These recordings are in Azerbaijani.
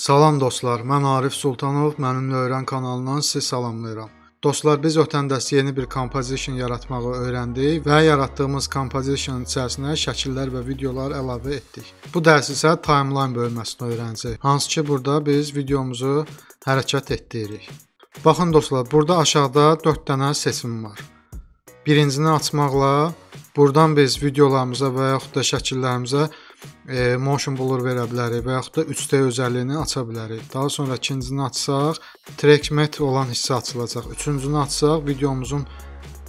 Salam dostlar, mən Arif Sultanov, Mənimlə Öyrən kanalından sizi salamlayıram. Dostlar, biz ötən dərs yeni bir composition yaratmağı öyrəndik və yaratdığımız composition içərisinə şəkillər və videolar əlavə etdik. Bu dərs isə timeline bölməsini öyrənəcəyik. Hansı ki, burada biz videomuzu hərəkət etdiririk. Baxın dostlar, burada aşağıda 4 dənə seçim var. Birincini açmaqla buradan biz videolarımıza və yaxud da şəkillərimizə motion blur verə bilərik və yaxud da 3D özəlliyini aça bilərik. Daha sonra ikincisini açsaq, track matte olan hissə açılacaq. Üçüncünü açsaq, videomuzun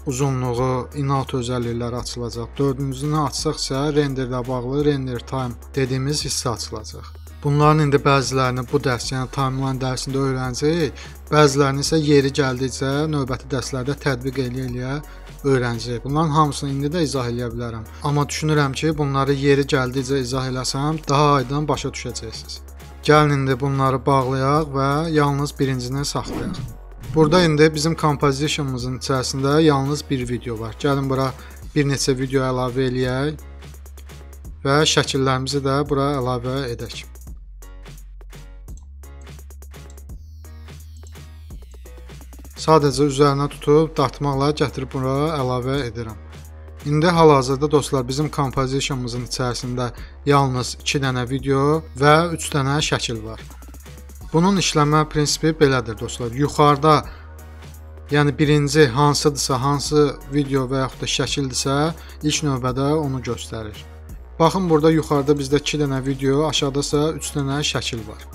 uzunluğu, in-out özəllikləri açılacaq. Dördüncünü açsaq isə render ilə bağlı render time dediyimiz hissə açılacaq. Bunların indi bəzilərini bu dərs, yəni timeline dərsində öyrənəcəyik. Bəzilərini isə yeri gəldikcə növbəti dərslərdə tətbiq eləyə öyrənəcəyik. Bunların hamısını indi də izah eləyə bilərəm. Amma düşünürəm ki, bunları yeri gəldikcə izah eləsəm, daha aydın başa düşəcəksiniz. Gəlin indi bunları bağlayaq və yalnız birincini saxlayaq. Burada indi bizim composition'ımızın içərisində yalnız bir video var. Gəlin bura bir neçə video əlavə eləyək və şəkillərimizi də bura əlavə edək. Sadəcə üzərinə tutub dartmaqla gətirib bura əlavə edirəm. İndi hal-hazırda dostlar bizim composition'ımızın içərisində yalnız 2 dənə video və 3 dənə şəkil var. Bunun işləmə prinsipi belədir dostlar. Yuxarıda, yəni birinci hansıdırsa, hansı video və yaxud da şəkildirsə, ilk növbədə onu göstərir. Baxın, burada yuxarıda bizdə 2 dənə video, aşağıda isə 3 dənə şəkil var.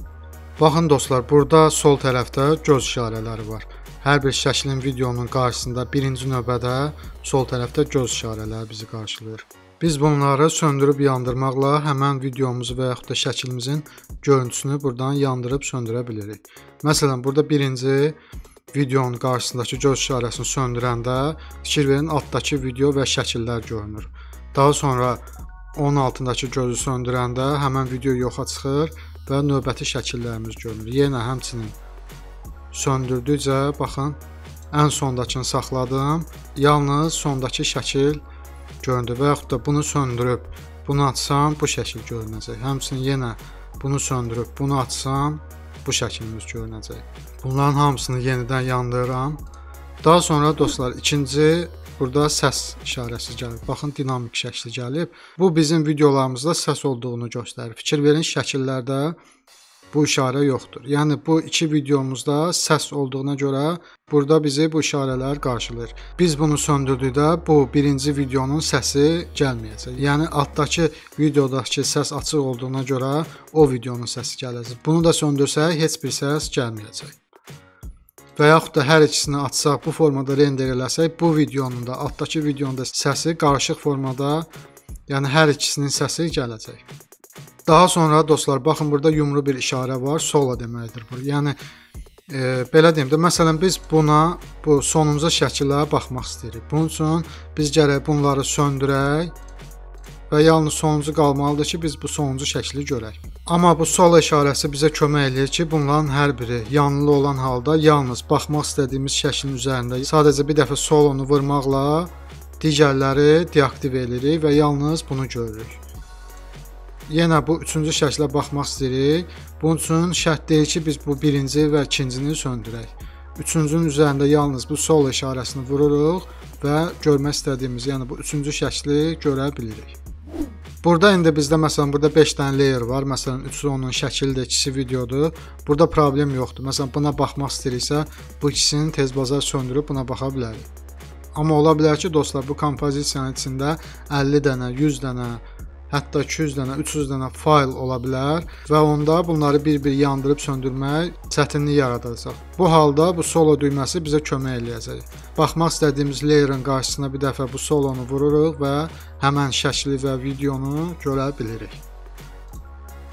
Baxın dostlar, burada sol tərəfdə göz işarələri var. Hər bir şəklin videonun qarşısında birinci növbədə sol tərəfdə göz işarələri bizi qarşılayır. Biz bunları söndürüb yandırmaqla həmən videomuzu və yaxud da şəklimizin görüntüsünü buradan yandırıb söndürə bilirik. Məsələn, burada birinci videonun qarşısındakı göz işarəsini söndürəndə fikir verin, altdakı video və şəkillər görünür. Daha sonra onun altındakı gözü söndürəndə həmən video yoxa çıxır və növbəti şəkillərimiz görünür. Yenə həmçinin söndürdükcə, baxın, ən sondakını saxladım, yalnız sondakı şəkil göründü və yaxud da bunu söndürüb, bunu açsam, bu şəkil görünəcək. Həmçinin yenə bunu söndürüb, bunu açsam, bu şəkilimiz görünəcək. Bunların hamısını yenidən yandırıram. Daha sonra dostlar, ikinci burada səs işarəsi gəlir. Baxın, dinamik şəkli gəlib. Bu bizim videolarımızda səs olduğunu göstərir. Fikir verin, şəkillərdə bu işarə yoxdur. Yəni bu iki videomuzda səs olduğuna görə burada bizi bu işarələr qarşılayır. Biz bunu söndürdükdə bu birinci videonun səsi gəlməyəcək. Yəni altdakı videodakı səs açıq olduğuna görə o videonun səsi gələcək. Bunu da söndürsək heç bir səs gəlməyəcək. Və yaxud da hər ikisini açsaq, bu formada render eləsək, bu videonun da altdakı videonun da səsi qarışıq formada, yəni hər ikisinin səsi gələcək. Daha sonra dostlar, baxın, burada yumru bir işarə var, sola deməkdir bu. Yəni belə deyim də, məsələn biz buna, bu sonuncu şəkilə baxmaq istəyirik. Bunun üçün biz gərək bunları söndürək və yalnız sonuncu qalmalıdır ki, biz bu sonuncu şəkli görək. Amma bu sol işarəsi bizə kömək eləyir ki, bunların hər biri yanlı olan halda yalnız baxmaq istədiyimiz şəklin üzərində sadəcə bir dəfə sol onu vurmaqla digərləri deaktiv edirik və yalnız bunu görürük. Yenə bu üçüncü şəklə baxmaq istəyirik. Bunun üçün şərt deyil ki, biz bu birinci və ikincini söndürək. Üçüncünün üzərində yalnız bu sol işarəsini vururuq və görmək istədiyimiz, yəni bu üçüncü şəkli görə bilirik. Burada indi bizdə məsələn burada 5 dənə layer var. Məsələn, üçü onun şəkildir, ikisi videodur. Burada problem yoxdur. Məsələn, buna baxmaq istəyiriksə, bu ikisini tez bazar söndürüb buna baxa bilərik. Amma ola bilər ki, dostlar, bu kompozisiyanın içində 50 dənə, 100 dənə, hətta 200 dənə, 300 dənə fayl ola bilər və onda bunları bir-bir yandırıb söndürmək çətinlik yaradacaq. Bu halda bu solo düyməsi bizə kömək eləyəcək. Baxmaq istədiyimiz layer'ın qarşısına bir dəfə bu solonu vururuq və həmən şəkli və videonu görə bilirik.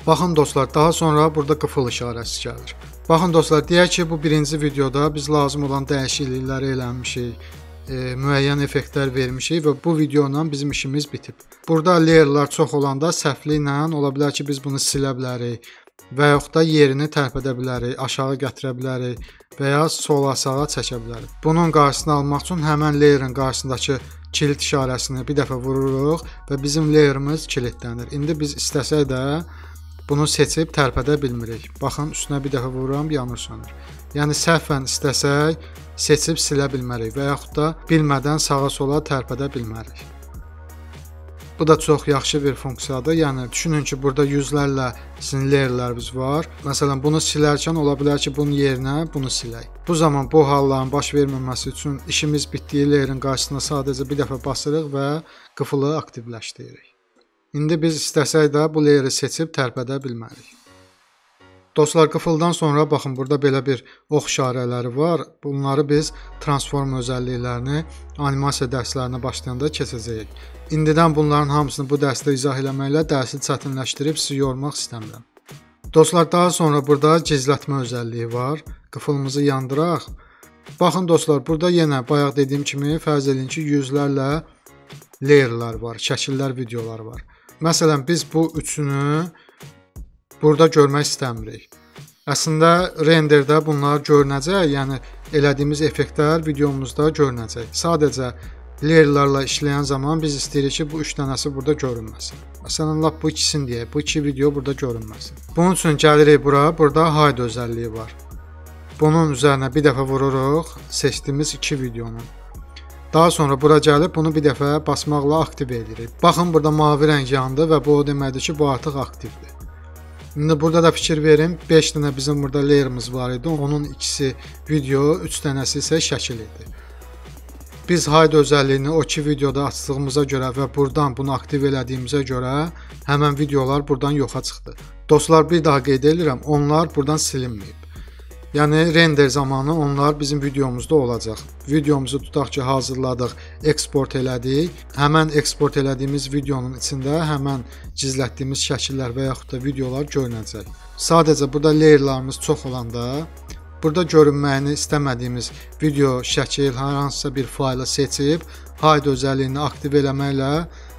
Baxın dostlar, daha sonra burada qıfıl işarəsi gəlir. Baxın dostlar, deyək ki, bu birinci videoda biz lazım olan dəyişiklikləri eləmişik. Müəyyən effektlər vermişik və bu video ilə bizim işimiz bitib. Burada layer'lar çox olanda səhvliklə ola bilər ki, biz bunu silə bilərik və yaxud da yerini tərpədə bilərik, aşağı gətirə bilərik və ya sola sağa çəkə bilərik. Bunun qarşısını almaq üçün həmən layer'ın qarşısındakı kilit işarəsini bir dəfə vururuq və bizim layer'ımız kilidlənir. İndi biz istəsək də bunu seçib tərpədə bilmirik. Baxın, üstünə bir dəfə vururam, yanır sönür. Yəni səhvən istəsək seçib silə bilmərik və yaxud da bilmədən sağa-sola tərpədə bilmərik. Bu da çox yaxşı bir funksiyadır. Yəni düşünün ki, burada yüzlərlə sizin layerlərimiz var. Məsələn, bunu silərkən ola bilər ki, bunun yerinə bunu silək. Bu zaman bu halların baş verməməsi üçün işimiz bitdiyi layerin qarşısına sadəcə bir dəfə basırıq və qıfılı aktivləşdiririk. İndi biz istəsək də bu layeri seçib tərpədə bilmərik. Dostlar, qıfıldan sonra baxın, burada belə bir ox işarələri var. Bunları biz transform özəlliklərini animasiya dərslərinə başlayanda keçəcəyik. İndidən bunların hamısını bu dərsdə izah eləməklə dərsi çətinləşdirib sizi yormaq istəmirəm. Dostlar, daha sonra burada gizlətmə özəlliyi var. Qıfılımızı yandıraq. Baxın dostlar, burada yenə bayaq dediyim kimi fərz edin ki, yüzlərlə layerlər var, şəkillər, videolar var. Məsələn, biz bu üçünü burada görmək istəmirik. Əslində renderdə bunlar görünəcək, yəni elədiyimiz effektlər videomuzda görünəcək. Sadəcə layerlərlə işləyən zaman biz istəyirik ki, bu 3 dənəsi burada görünməsin. Məsələn, lap bu ikisini deyək, bu 2 video burada görünməsin. Bunun üçün gəlirik bura, burada hide özəlliyi var. Bunun üzərinə bir dəfə vururuq seçdiyimiz 2 videonun. Daha sonra bura gəlib bunu bir dəfə basmaqla aktiv edirik. Baxın, burada mavi rəng yandı və bu o deməkdir ki, bu artıq aktivdir. İndi burada da fikir verin, 5 dənə bizim burada layerimiz var idi. Onun ikisi video, 3 dənəsi isə şəkil idi. Biz hide özəlliyini o 2 videoda açdığımıza görə və buradan bunu aktiv elədiyimizə görə həmən videolar buradan yoxa çıxdı. Dostlar, bir daha qeyd edirəm, onlar buradan silinməyib. Yəni render zamanı onlar bizim videomuzda olacaq. Videomuzu tutaq ki, hazırladıq, eksport elədik. Həmən eksport elədiyimiz videonun içində həmən gizlətdiyimiz şəkillər və yaxud da videolar görünəcək. Sadəcə burada layerlarımız çox olanda, burada görünməyini istəmədiyimiz video, şəkil, hər hansısa bir faylı seçib, hide özəlliyini aktiv eləməklə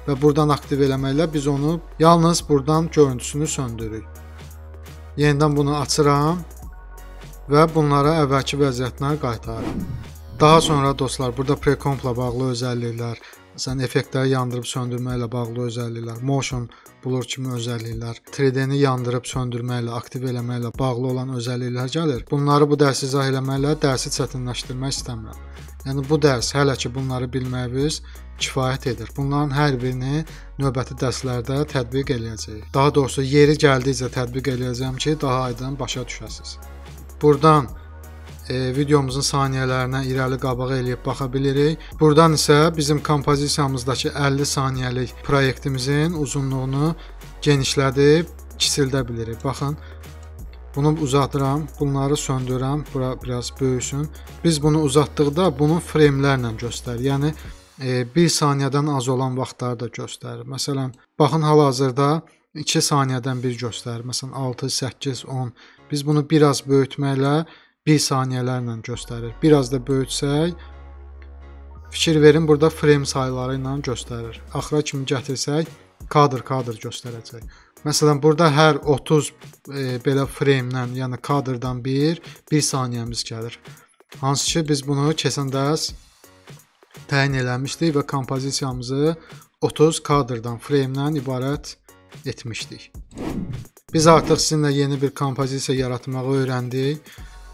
və buradan aktiv eləməklə biz onu yalnız buradan görüntüsünü söndürürük. Yenidən bunu açıram və bunlara əvvəlki vəziyyətinə qaytarıram. Daha sonra dostlar, burada precompla bağlı özəlliklər, məsələn, effektləri yandırıb söndürməklə bağlı özəlliklər, motion blur kimi özəlliklər, 3D-ni yandırıb söndürməklə, aktiv eləməklə bağlı olan özəlliklər gəlir. Bunları bu dərsi izah eləməklə dərsi çətinləşdirmək istəmirəm. Yəni bu dərs hələ ki bunları bilməyiniz kifayət edir. Bunların hər birini növbəti dərslərdə tətbiq eləyəcəyik. Daha doğrusu yeri gəldikcə tətbiq eləyəcəm ki, daha aydın başa düşəsiniz. Buradan videomuzun saniyələrinə irəli qabağa eləyib baxa bilirik. Buradan isə bizim kompozisiyamızdakı 50 saniyəlik proyektimizin uzunluğunu genişlədib kiçildə bilirik. Baxın, bunu uzadıram, bunları söndürürəm, bura biraz böyüsün. Biz bunu uzatdıqda bunu freymlərlə göstərir. Yəni 1 saniyədən az olan vaxtları da göstərir. Məsələn, baxın, hal-hazırda 2 saniyədən bir göstərir. Məsələn, 6, 8, 10. Biz bunu biraz böyütməklə 1 saniyələrlə göstərir. Biraz da böyütsək, fikir verin, burada frame sayıları ilə göstərir. Axıra kimi gətirsək, kadr göstərəcək. Məsələn, burada hər 30 belə frame-lə, yəni kadrdan 1 saniyəmiz gəlir. Hansı ki, biz bunu keçən dərs təyin eləmişdik və kompozisiyamızı 30 kadrdan, frame-dən ibarət etmişdik. Biz artıq sizinlə yeni bir kompozisiya yaratmağı öyrəndik.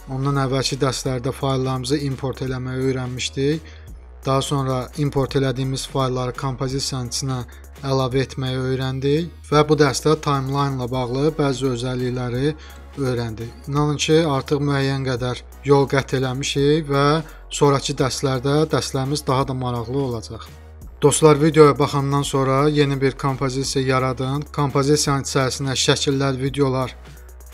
Ondan əvvəlki dərslərdə fayllarımızı import eləməyi öyrənmişdik. Daha sonra import elədiyimiz faylları kompozisiyanın içinə əlavə etməyi öyrəndik və bu dərsdə timeline ilə bağlı bəzi özəllikləri öyrəndik. İnanın ki, artıq müəyyən qədər yol qət eləmişik və sonrakı dərslərdə dərslərimiz daha da maraqlı olacaq. Dostlar, videoya baxandan sonra yeni bir kompozisiya yaradın. Kompozisiyanın içərisinə şəkillər, videolar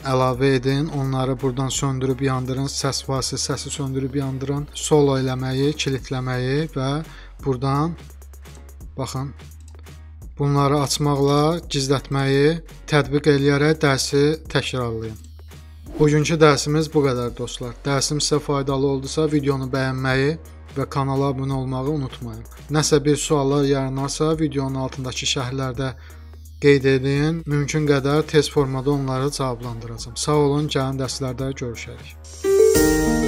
əlavə edin. Onları buradan söndürüb yandırın. Səs varsa səsi söndürüb yandırın. Solo eləməyi, kilitləməyi və buradan baxın, bunları açmaqla gizlətməyi tətbiq eləyərək dərsi təkrarlayın. Bugünkü dərsimiz bu qədər dostlar. Dərsim sizə faydalı oldusa videonu bəyənməyi və kanala abunə olmağı unutmayın. Nəsə bir suallar yaranarsa videonun altındakı şərhlərdə qeyd edin. Mümkün qədər tez formada onları cavablandıracağam. Sağ olun, gələn dərslərdə görüşərik.